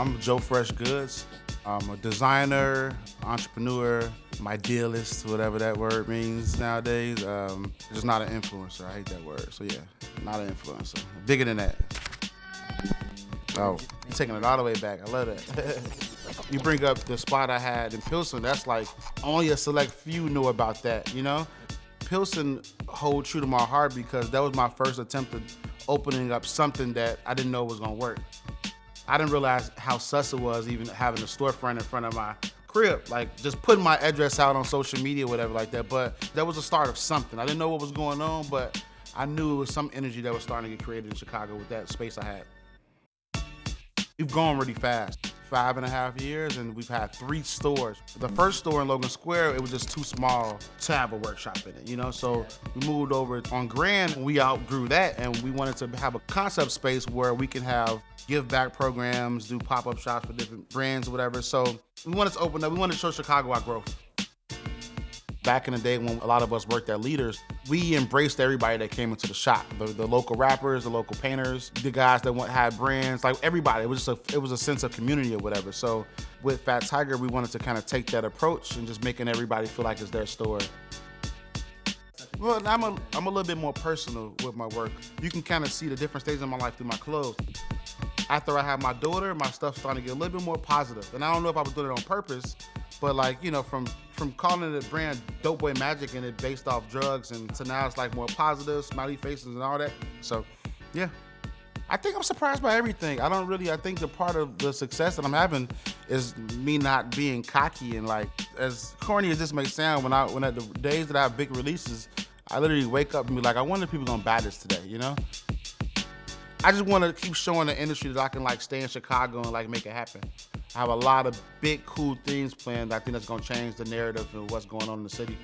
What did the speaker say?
I'm Joe Freshgoods. I'm a designer, entrepreneur, my idealist, whatever that word means nowadays. Just not an influencer. I hate that word. So yeah, not an influencer. Bigger than that. Oh, you're taking it all the way back. I love that. You bring up the spot I had in Pilsen. That's like only a select few knew about that, you know? Pilsen hold true to my heart because that was my first attempt at opening up something that I didn't know was gonna work. I didn't realize how sus it was even having a storefront in front of my crib, like just putting my address out on social media, whatever like that. But that was the start of something. I didn't know what was going on, but I knew it was some energy that was starting to get created in Chicago with that space I had. We've gone really fast. 5.5 years, and we've had 3 stores. The first store in Logan Square, it was just too small to have a workshop in it, you know? So we moved over on Grand, and we outgrew that, and we wanted to have a concept space where we can have give back programs, do pop-up shops for different brands or whatever. So we wanted to open up, we wanted to show Chicago our growth. Back in the day when a lot of us worked at Leaders, we embraced everybody that came into the shop. The local rappers, the local painters, the guys that had brands, like everybody. It was a sense of community or whatever. So with Fat Tiger, we wanted to kind of take that approach and just making everybody feel like it's their store. Well, I'm a little bit more personal with my work. You can kind of see the different stages of my life through my clothes. After I had my daughter, my stuff's starting to get a little bit more positive. And I don't know if I was doing it on purpose, but like, you know, from calling it a brand Dope Boy Magic and it based off drugs, and so now it's like more positive, smiley faces and all that. So yeah, I think I'm surprised by everything. I think the part of the success that I'm having is me not being cocky, and like, as corny as this may sound, when at the days that I have big releases, I literally wake up and be like, I wonder if people gonna buy this today, you know? I just want to keep showing the industry that I can like stay in Chicago and like make it happen. I have a lot of big, cool things planned. I think that's gonna change the narrative of what's going on in the city.